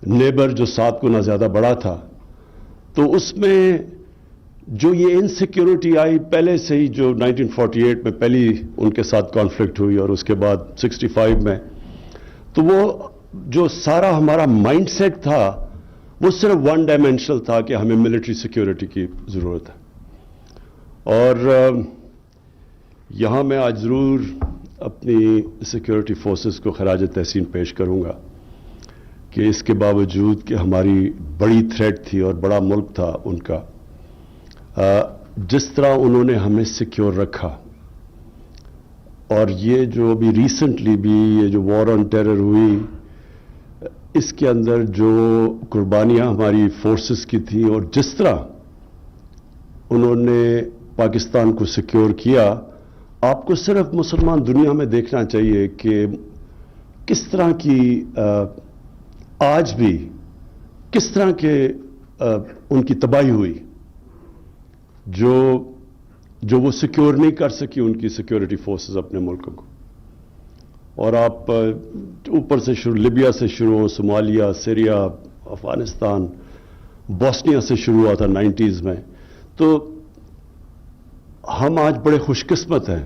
Neighbour جو 7 گنا زیادہ بڑا تھا، تو اس میں جو یہ انسیکیورٹی آئی پہلے سے ہی، جو 1948 میں پہلی ان کے ساتھ کانفلکٹ ہوئی اور اس کے بعد 65 میں، تو وہ جو سارا ہمارا مائنڈ سیٹ تھا وہ صرف ون ڈائمینشنل تھا کہ ہمیں ملٹری سیکیورٹی کی ضرورت ہے. اور یہاں میں آج ضرور اپنی سیکیورٹی فورسز کو خراج تحسین پیش کروں گا کہ اس کے باوجود کہ ہماری بڑی تھریٹ تھی اور بڑا ملک تھا ان کا، جس طرح انہوں نے ہمیں سیکیور رکھا. اور یہ جو ابھی ریسنٹلی بھی یہ جو وار آن ٹیرر ہوئی، اس کے اندر جو قربانیاں ہماری فورسز کی تھیں اور جس طرح انہوں نے پاکستان کو سیکیور کیا، آپ کو صرف مسلمان دنیا میں دیکھنا چاہیے کہ کس طرح کی آج بھی کس طرح کے ان کی تباہی ہوئی، جو وہ سیکیور نہیں کر سکی ان کی سیکیورٹی فورسز اپنے ملکوں کو. اور آپ اوپر سے شروع، لیبیا سے شروع، صومالیہ، سیریا، افغانستان، بوسنیا سے شروع ہوا تھا 90s میں. تو ہم آج بڑے خوش قسمت ہیں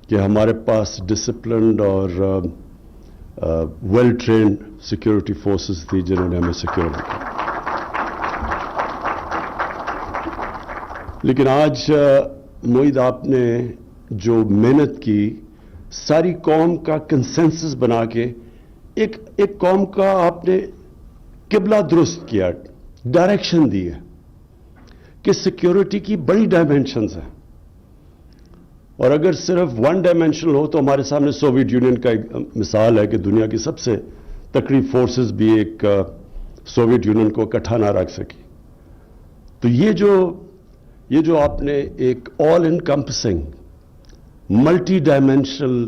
کہ ہمارے پاس ڈسپلنڈ اور ویل ٹرینڈ سیکیورٹی فورسز تھی جنہوں نے ہمیں سیکیور رکھا. لیکن آج معید آپ نے جو محنت کی، ساری قوم کا کنسنسس بنا کے ایک قوم کا آپ نے قبلہ درست کیا، ڈائریکشن دی ہے کہ سیکیورٹی کی بڑی ڈائمینشنز ہیں. اور اگر صرف ون ڈائمینشنل ہو تو ہمارے سامنے سوویت یونین کا ایک مثال ہے کہ دنیا کی سب سے تکڑی فورسز بھی ایک سوویت یونین کو اکٹھا نہ رکھ سکی. تو یہ جو آپ نے ایک آل انکمپسنگ ملٹی ڈائمینشنل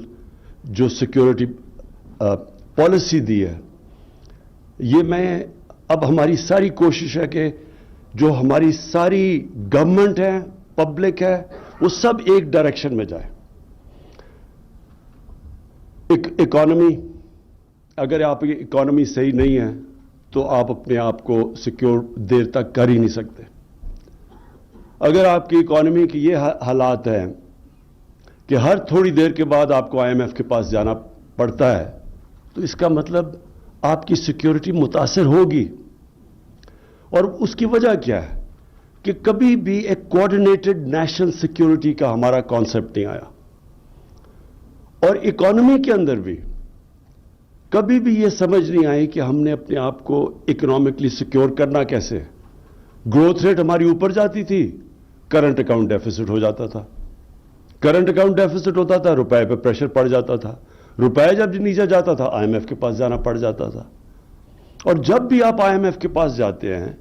جو سیکیورٹی پالیسی دی ہے، یہ میں اب ہماری ساری کوشش ہے کہ جو ہماری ساری گورنمنٹ ہے، پبلک ہے، وہ سب ایک ڈائریکشن میں جائے. اکانومی، اگر آپ کی اکانومی صحیح نہیں ہے تو آپ اپنے آپ کو سیکیور دیر تک کر ہی نہیں سکتے. اگر آپ کی اکانومی کی یہ حالات ہیں کہ ہر تھوڑی دیر کے بعد آپ کو IMF کے پاس جانا پڑتا ہے، تو اس کا مطلب آپ کی سیکیورٹی متاثر ہوگی. اور اس کی وجہ کیا ہے کہ کبھی بھی ایک کوآرڈینیٹڈ نیشنل سیکیورٹی کا ہمارا کانسیپٹ نہیں آیا. اور اکانومی کے اندر بھی کبھی بھی یہ سمجھ نہیں آئی کہ ہم نے اپنے آپ کو اکنامکلی سیکیور کرنا کیسے. گروتھ ریٹ ہماری اوپر جاتی تھی، کرنٹ اکاؤنٹ ڈیفیسٹ ہو جاتا تھا. کرنٹ اکاؤنٹ ڈیفیسٹ ہوتا تھا، روپے پہ پریشر پڑ جاتا تھا. روپے جب نیچے جاتا تھا IMF کے پاس جانا پڑ جاتا تھا. اور جب بھی آپ IMF کے پاس جاتے ہیں،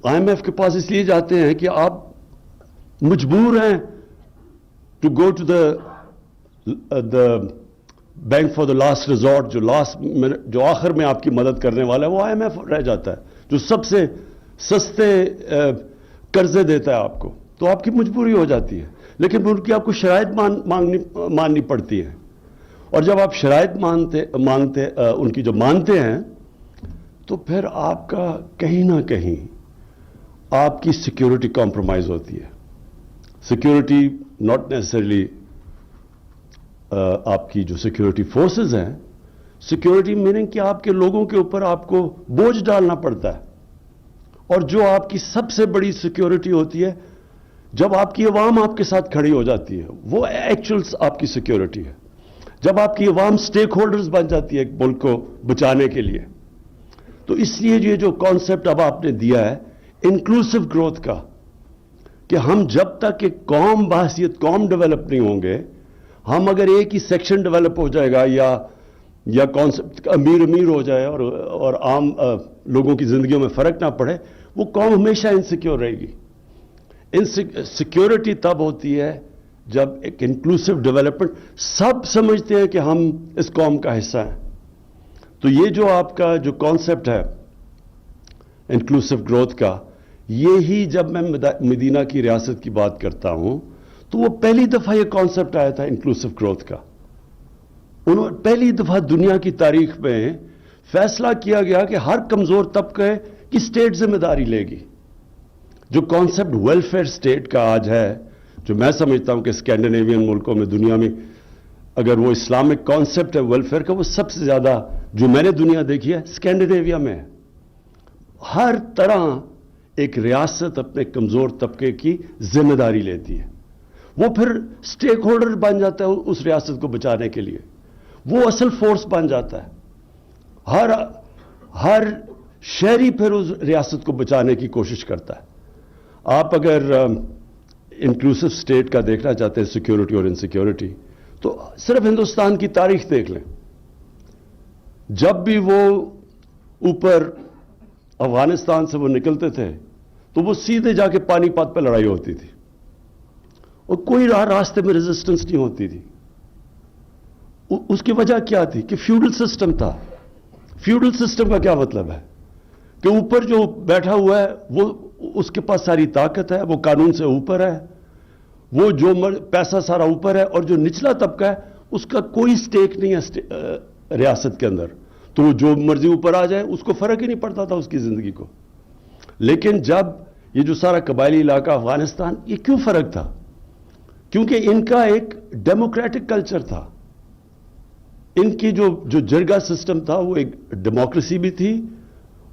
IMF کے پاس اس لیے جاتے ہیں کہ آپ مجبور ہیں to go to the bank for the last resort. جو آخر میں آپ کی مدد کرنے والا ہے وہ IMF رہ جاتا ہے، جو سب سے سستے قرضے دیتا ہے آپ کو. تو آپ کی مجبوری ہو جاتی ہے، لیکن ان کی آپ کو شرائط ماننی پڑتی ہے. اور جب آپ شرائط ان کی جو مانتے ہیں، تو پھر آپ کا کہیں نہ کہیں آپ کی سیکیورٹی کمپرومائز ہوتی ہے. سیکیورٹی ناٹ نیسسریلی آپ کی جو سیکیورٹی فورسز ہیں، سیکیورٹی میننگ کہ آپ کے لوگوں کے اوپر آپ کو بوجھ ڈالنا پڑتا ہے. اور جو آپ کی سب سے بڑی سیکیورٹی ہوتی ہے، جب آپ کی عوام آپ کے ساتھ کھڑی ہو جاتی ہے، وہ ایکچوئل آپ کی سیکیورٹی ہے. جب آپ کی عوام سٹیک ہولڈرز بن جاتی ہے ایک ملک کو بچانے کے لیے. تو اس لیے یہ جو کانسیپٹ اب آپ نے دیا ہے انکلوسیو گروتھ کا، کہ ہم جب تک ایک قوم بحیثیت قوم ڈیولپ نہیں ہوں گے، ہم اگر ایک ہی سیکشن ڈیولپ ہو جائے گا یا کانسیپٹ امیر ہو جائے اور عام لوگوں کی زندگیوں میں فرق نہ پڑے، وہ قوم ہمیشہ انسیکیور رہے گی. سیکیورٹی تب ہوتی ہے جب ایک انکلوسیو ڈیولپمنٹ، سب سمجھتے ہیں کہ ہم اس قوم کا حصہ ہیں. تو یہ جو آپ کا جو کانسیپٹ ہے انکلوسیو گروتھ کا، یہی جب میں مدینہ کی ریاست کی بات کرتا ہوں تو وہ پہلی دفعہ یہ کانسیپٹ آیا تھا انکلوسیو گروتھ کا. انہوں پہلی دفعہ دنیا کی تاریخ میں فیصلہ کیا گیا کہ ہر کمزور طبقے کی اسٹیٹ ذمہ داری لے گی. جو کانسیپٹ ویلفیئر اسٹیٹ کا آج ہے، جو میں سمجھتا ہوں کہ اسکینڈینیوین ملکوں میں، دنیا میں اگر وہ اسلامک کانسیپٹ ہے ویلفیئر کا، وہ سب سے زیادہ جو میں نے دنیا دیکھی ہے اسکینڈینیویا میں ہے. ہر طرح ایک ریاست اپنے کمزور طبقے کی ذمہ داری لیتی ہے. وہ پھر اسٹیک ہولڈر بن جاتا ہے اس ریاست کو بچانے کے لیے. وہ اصل فورس بن جاتا ہے. ہر شہری پھر اس ریاست کو بچانے کی کوشش کرتا ہے. آپ اگر انکلوسو اسٹیٹ کا دیکھنا چاہتے ہیں سیکیورٹی اور انسیکیورٹی، تو صرف ہندوستان کی تاریخ دیکھ لیں. جب بھی وہ اوپر افغانستان سے وہ نکلتے تھے تو وہ سیدھے جا کے پانی پت پہ لڑائی ہوتی تھی اور کوئی راستے میں ریزسٹنس نہیں ہوتی تھی. اس کی وجہ کیا تھی کہ فیوڈل سسٹم تھا. فیوڈل سسٹم کا کیا مطلب ہے کہ اوپر جو بیٹھا ہوا ہے وہ اس کے پاس ساری طاقت ہے، وہ قانون سے اوپر ہے، وہ جو پیسہ سارا اوپر ہے، اور جو نچلا طبقہ ہے اس کا کوئی سٹیک نہیں ہے ریاست کے اندر. تو وہ جو مرضی اوپر آ جائے اس کو فرق ہی نہیں پڑتا تھا اس کی زندگی کو. لیکن جب یہ جو سارا قبائلی علاقہ افغانستان، یہ کیوں فرق تھا؟ کیونکہ ان کا ایک ڈیموکریٹک کلچر تھا. ان کی جو جرگہ سسٹم تھا وہ ایک ڈیموکریسی بھی تھی،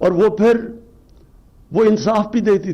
اور وہ پھر وہ انصاف بھی دیتی تھی.